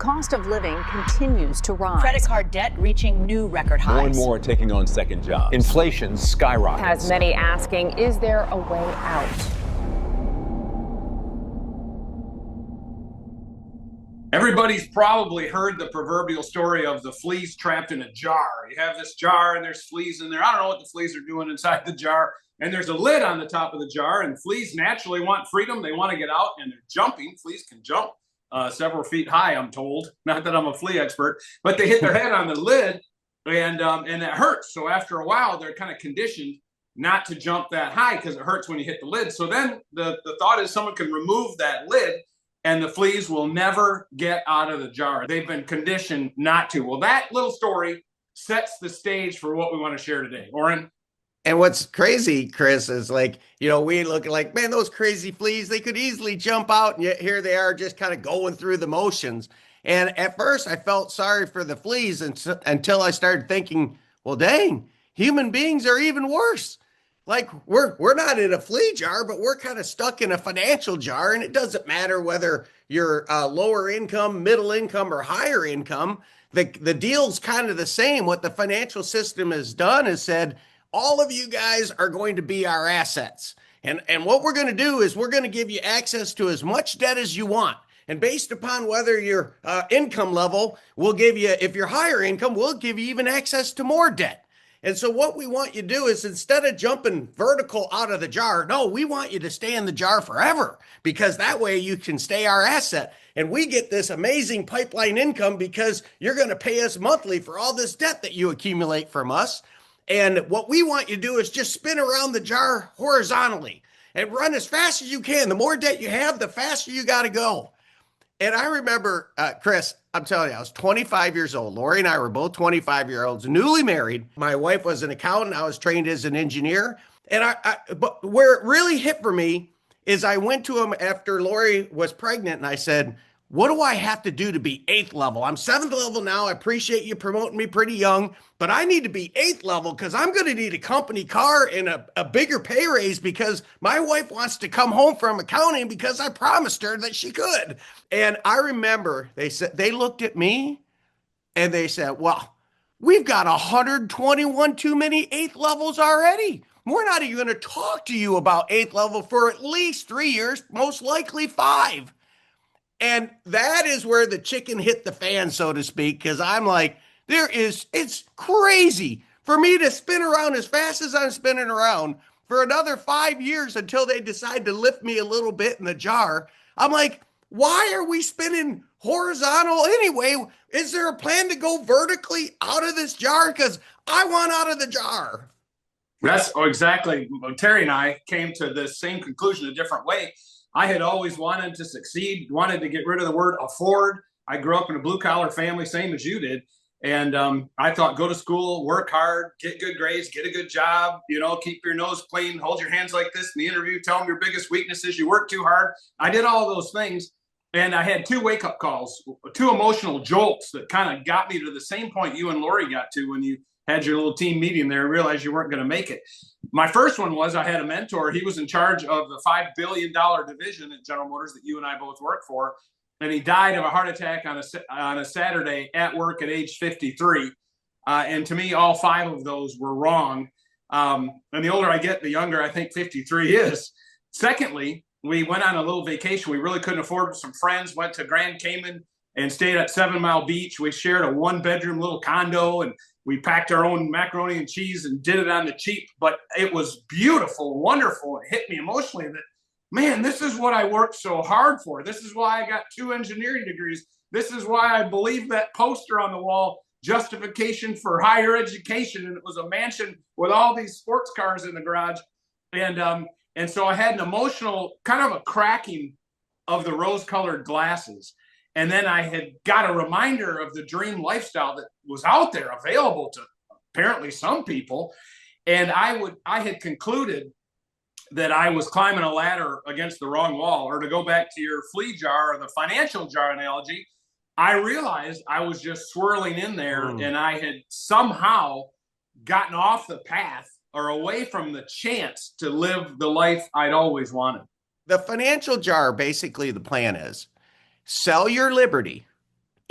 Cost of living continues to rise. Credit card debt reaching new record highs. More and more taking on second jobs. Inflation skyrockets. Has many asking, is there a way out? Everybody's probably heard the proverbial story of the fleas trapped in a jar. You have this jar and there's fleas in there. I don't know what the fleas are doing inside the jar. And there's a lid on the top of the jar, and fleas naturally want freedom. They want to get out, and they're jumping. Fleas can jump several feet high, I'm told. Not that I'm a flea expert, but they hit their head on the lid, and it hurts. So after a while, they're kind of conditioned not to jump that high because it hurts when you hit the lid. So then the thought is someone can remove that lid, and the fleas will never get out of the jar. They've been conditioned not to. Well, that little story sets the stage for what we want to share today. Orrin? And what's crazy, Chris, is like, we look like, man, those crazy fleas, they could easily jump out. And yet here they are just kind of going through the motions. And at first I felt sorry for the fleas until I started thinking, well, dang, human beings are even worse. Like we're not in a flea jar, but we're kind of stuck in a financial jar. And it doesn't matter whether you're lower income, middle income, or higher income. The deal's kind of the same. What the financial system has done is said, all of you guys are going to be our assets. And what we're going to do is we're going to give you access to as much debt as you want. And based upon whether your income level, we'll give you, if you're higher income, we'll give you even access to more debt. And so what we want you to do is instead of jumping vertical out of the jar, no, we want you to stay in the jar forever, because that way you can stay our asset. And we get this amazing pipeline income because you're going to pay us monthly for all this debt that you accumulate from us. And what we want you to do is just spin around the jar horizontally and run as fast as you can. The more debt you have, the faster you got to go. And I remember, Chris, I'm telling you, I was 25 years old. Lori and I were both 25-year-olds, newly married. My wife was an accountant. I was trained as an engineer. And but where it really hit for me is I went to him after Lori was pregnant and I said, what do I have to do to be 8th level? I'm 7th level now. I appreciate you promoting me pretty young, but I need to be 8th level because I'm going to need a company car and a bigger pay raise because my wife wants to come home from accounting because I promised her that she could. And I remember they looked at me and they said, well, we've got 121 too many 8th levels already. We're not even going to talk to you about 8th level for at least 3 years, most likely 5. And that is where the chicken hit the fan, so to speak, because I'm like, it's crazy for me to spin around as fast as I'm spinning around for another 5 years until they decide to lift me a little bit in the jar. I'm like, why are we spinning horizontal anyway? Is there a plan to go vertically out of this jar? Because I want out of the jar. That's exactly. Terry and I came to the same conclusion a different way. I had always wanted to succeed, wanted to get rid of the word afford. I grew up in a blue collar family, same as you did. And I thought, go to school, work hard, get good grades, get a good job, keep your nose clean, hold your hands like this in the interview, tell them your biggest weakness is you work too hard. I did all those things. And I had 2 wake up calls, 2 emotional jolts that kind of got me to the same point you and Lori got to when you had your little team meeting there and realized you weren't going to make it. My first one was I had a mentor. He was in charge of the $5 billion division at General Motors that you and I both work for. And he died of a heart attack on a Saturday at work at age 53. And to me, all 5 of those were wrong. And the older I get, the younger I think 53 is. Secondly, we went on a little vacation. We really couldn't afford with some friends, went to Grand Cayman and stayed at 7 Mile Beach. We shared a 1-bedroom little condo and we packed our own macaroni and cheese and did it on the cheap, but it was beautiful, wonderful. It hit me emotionally that, man, this is what I worked so hard for. This is why I got 2 engineering degrees. This is why I believe that poster on the wall, justification for higher education. And it was a mansion with all these sports cars in the garage. And so I had an emotional kind of a cracking of the rose-colored glasses. And then I had got a reminder of the dream lifestyle that was out there available to apparently some people. And I had concluded that I was climbing a ladder against the wrong wall. Or to go back to your flea jar or the financial jar analogy, I realized I was just swirling in there and I had somehow gotten off the path or away from the chance to live the life I'd always wanted. The financial jar, basically the plan is, sell your liberty,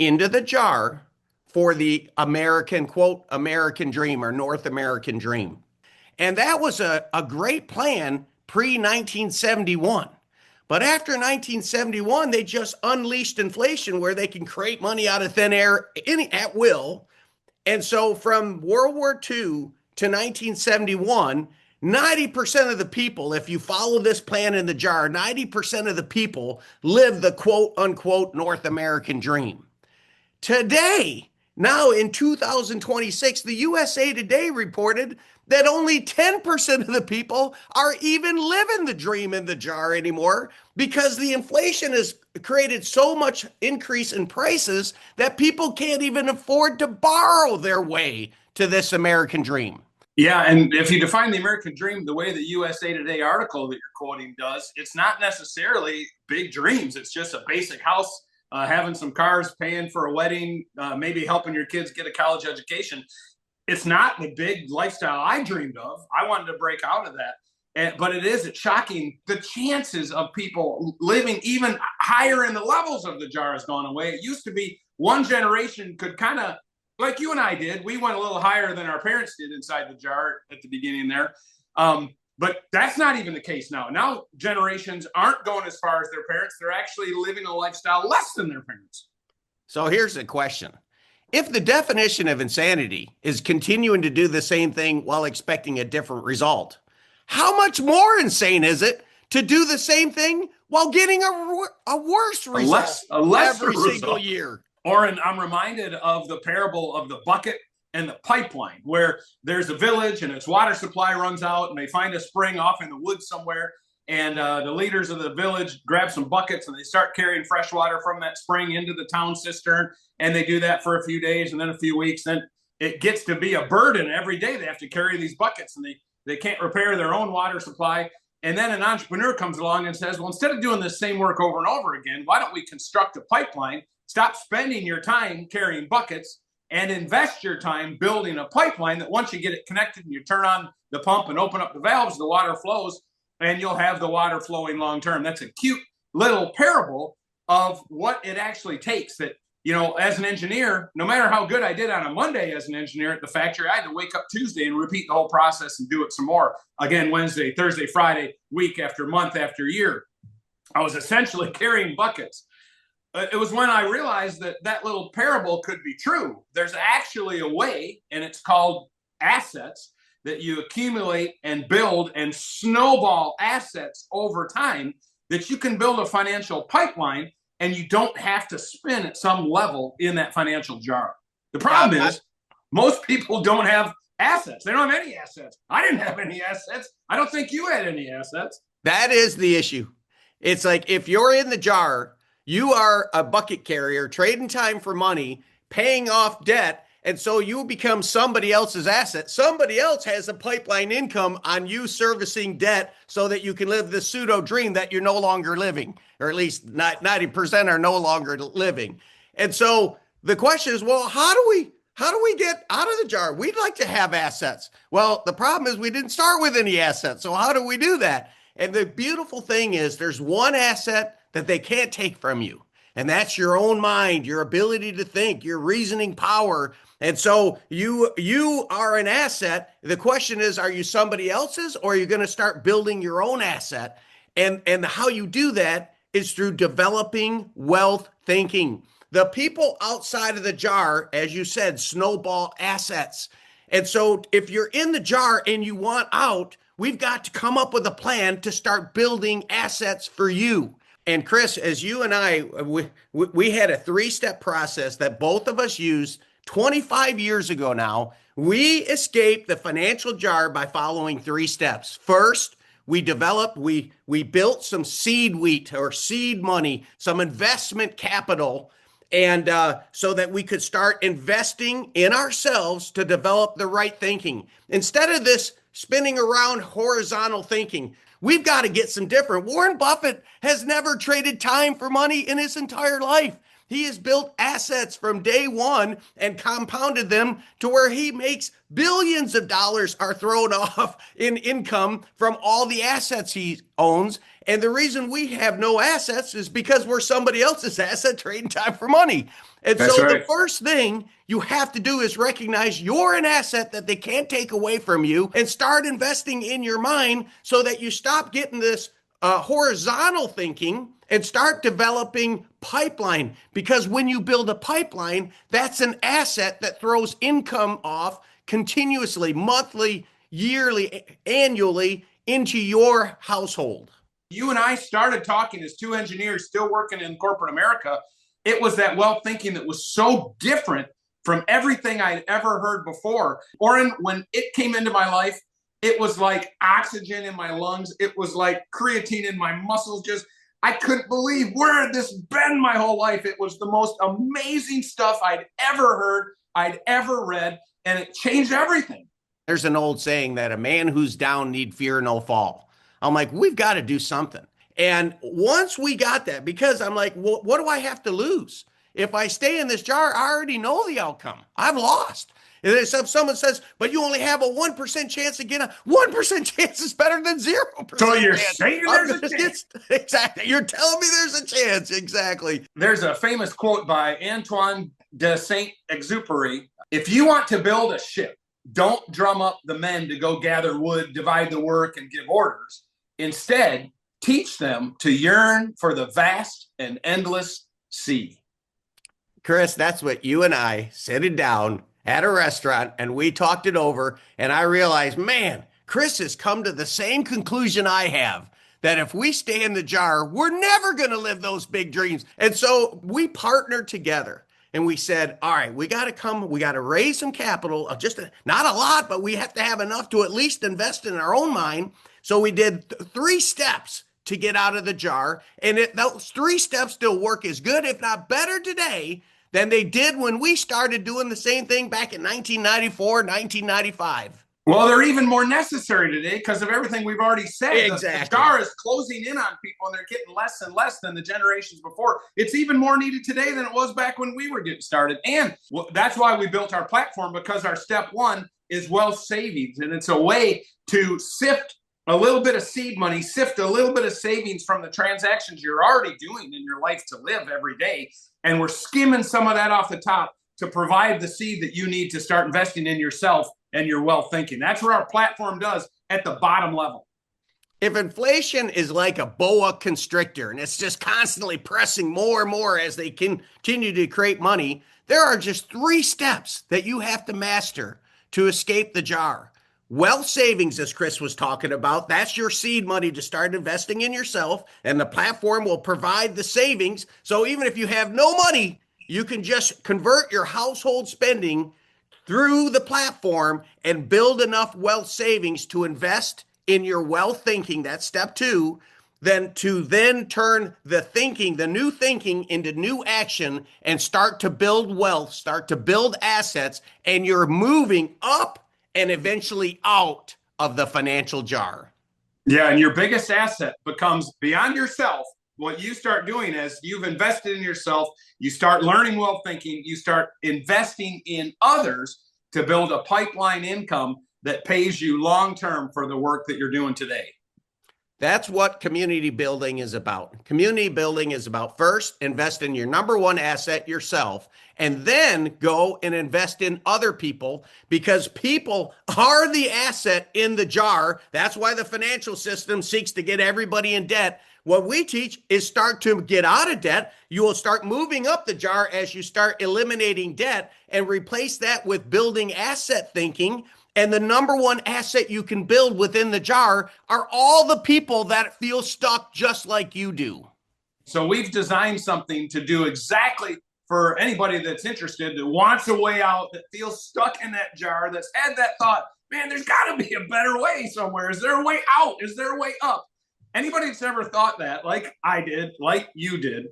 into the jar for the American, quote, American dream or North American dream. And that was a great plan pre 1971. But after 1971, they just unleashed inflation where they can create money out of thin air at will. And so from World War II to 1971, 90% of the people, if you follow this plan in the jar, 90% of the people live the quote unquote North American dream. Today, now in 2026, the USA Today reported that only 10% of the people are even living the dream in the jar anymore because the inflation has created so much increase in prices that people can't even afford to borrow their way to this American dream. Yeah, and if you define the American dream the way the USA Today article that you're quoting does, it's not necessarily big dreams. It's just a basic house, having some cars, paying for a wedding, maybe helping your kids get a college education. It's not the big lifestyle I dreamed of. I wanted to break out of that. But it's shocking. The chances of people living even higher in the levels of the jar has gone away. It used to be one generation could kind of, like you and I did, we went a little higher than our parents did inside the jar at the beginning there. But that's not even the case now. Now generations aren't going as far as their parents. They're actually living a lifestyle less than their parents. So here's the question. If the definition of insanity is continuing to do the same thing while expecting a different result, how much more insane is it to do the same thing while getting a worse result every single year? Orrin, I'm reminded of the parable of the bucket and the pipeline, where there's a village and its water supply runs out and they find a spring off in the woods somewhere. And the leaders of the village grab some buckets and they start carrying fresh water from that spring into the town cistern. And they do that for a few days and then a few weeks. Then it gets to be a burden every day. They have to carry these buckets and they can't repair their own water supply. And then an entrepreneur comes along and says, well, instead of doing this same work over and over again, why don't we construct a pipeline? Stop spending your time carrying buckets and invest your time building a pipeline that once you get it connected and you turn on the pump and open up the valves, the water flows and you'll have the water flowing long term. That's a cute little parable of what it actually takes. That, you know, as an engineer, no matter how good I did on a Monday as an engineer at the factory, I had to wake up Tuesday and repeat the whole process and do it some more. Again, Wednesday, Thursday, Friday, week after month after year. I was essentially carrying buckets. It was when I realized that that little parable could be true. There's actually a way, and it's called assets, that you accumulate and build and snowball assets over time, that you can build a financial pipeline and you don't have to spin at some level in that financial jar. The problem is most people don't have assets. They don't have any assets. I didn't have any assets. I don't think you had any assets. That is the issue. It's like if you're in the jar, you are a bucket carrier, trading time for money, paying off debt, and so you become somebody else's asset. Somebody else has a pipeline income on you servicing debt so that you can live the pseudo dream that you're no longer living, or at least 90% are no longer living. And so the question is, well, how do we get out of the jar? We'd like to have assets. Well, the problem is we didn't start with any assets. So how do we do that? And the beautiful thing is there's one asset that they can't take from you. And that's your own mind, your ability to think, your reasoning power. And so you are an asset. The question is, are you somebody else's, or are you going to start building your own asset? And how you do that is through developing wealth thinking. The people outside of the jar, as you said, snowball assets. And so if you're in the jar and you want out, we've got to come up with a plan to start building assets for you. And Chris, as you and I, we had a 3-step process that both of us used 25 years ago now. We escaped the financial jar by following 3 steps. First, we built some seed wheat or seed money, some investment capital, and so that we could start investing in ourselves to develop the right thinking. Instead of this spinning around horizontal thinking, we've got to get some different. Warren Buffett has never traded time for money in his entire life. He has built assets from day one and compounded them to where he makes billions of dollars are thrown off in income from all the assets he owns. And the reason we have no assets is because we're somebody else's asset trading time for money. And That's so right. the first thing you have to do is recognize you're an asset that they can't take away from you and start investing in your mind so that you stop getting this horizontal thinking and start developing pipeline. Because when you build a pipeline, that's an asset that throws income off continuously, monthly, yearly, annually into your household. You and I started talking as two engineers still working in corporate America. It was that wealth thinking that was so different from everything I'd ever heard before. Orrin, when it came into my life, it was like oxygen in my lungs. It was like creatine in my muscles. I couldn't believe where had this been my whole life. It was the most amazing stuff I'd ever heard, I'd ever read, and it changed everything. There's an old saying that a man who's down need fear no fall. I'm like, we've got to do something. And once we got that, because I'm like, well, what do I have to lose? If I stay in this jar, I already know the outcome. I've lost. And if someone says, but you only have a 1% chance to get a 1% chance is better than 0%. So you're chance. saying there's a chance? Exactly. You're telling me there's a chance. Exactly. There's a famous quote by Antoine de Saint-Exupéry. If you want to build a ship, don't drum up the men to go gather wood, divide the work, and give orders. Instead, teach them to yearn for the vast and endless sea. Chris, that's what you and I sitting down at a restaurant and we talked it over, and I realized, man, Chris has come to the same conclusion I have, that if we stay in the jar, we're never going to live those big dreams. And so we partnered together and we said, all right, we got to raise some capital, not a lot, but we have to have enough to at least invest in our own mind. So we did 3 steps to get out of the jar. And those 3 steps still work as good, if not better today than they did when we started doing the same thing back in 1994, 1995. Well, they're even more necessary today because of everything we've already said. Exactly. The jar is closing in on people and they're getting less and less than the generations before. It's even more needed today than it was back when we were getting started. And that's why we built our platform, because our step 1 is wealth savings. And it's a way to sift a little bit of seed money, sift a little bit of savings from the transactions you're already doing in your life to live every day. And we're skimming some of that off the top to provide the seed that you need to start investing in yourself and your wealth thinking. That's what our platform does at the bottom level. If inflation is like a boa constrictor and it's just constantly pressing more and more as they continue to create money, there are just 3 steps that you have to master to escape the jar. Wealth savings, as Chris was talking about, that's your seed money to start investing in yourself, and the platform will provide the savings. So even if you have no money, you can just convert your household spending through the platform and build enough wealth savings to invest in your wealth thinking. That's step 2. Then turn the new thinking into new action and start to build wealth, start to build assets, and you're moving up and eventually out of the financial jar. Yeah, and your biggest asset becomes beyond yourself. What you start doing is you've invested in yourself, you start learning wealth thinking, you start investing in others to build a pipeline income that pays you long-term for the work that you're doing today. That's what community building is about. Community building is about first invest in your number 1 asset, yourself, and then go and invest in other people, because people are the asset in the jar. That's why the financial system seeks to get everybody in debt. What we teach is start to get out of debt. You will start moving up the jar as you start eliminating debt and replace that with building asset thinking. And the number 1 asset you can build within the jar are all the people that feel stuck just like you do. So we've designed something to do exactly for anybody that's interested, that wants a way out, that feels stuck in that jar, that's had that thought, man, there's got to be a better way somewhere. Is there a way out? Is there a way up? Anybody that's ever thought that, like I did, like you did,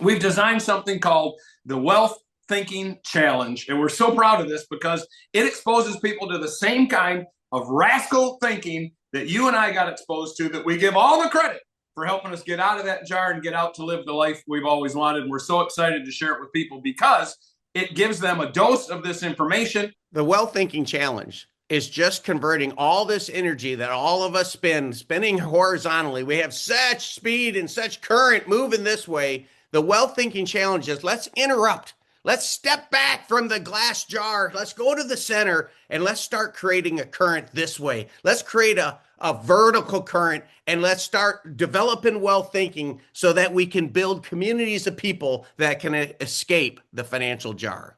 we've designed something called the Wealth Thinking Challenge. And we're so proud of this because it exposes people to the same kind of rascal thinking that you and I got exposed to, that we give all the credit for helping us get out of that jar and get out to live the life we've always wanted. And we're so excited to share it with people because it gives them a dose of this information. The Well Thinking Challenge is just converting all this energy that all of us spinning horizontally. We have such speed and such current moving this way. The Well Thinking Challenge is let's interrupt. Let's step back from the glass jar. Let's go to the center and let's start creating a current this way. Let's create a vertical current and let's start developing well thinking so that we can build communities of people that can escape the financial jar.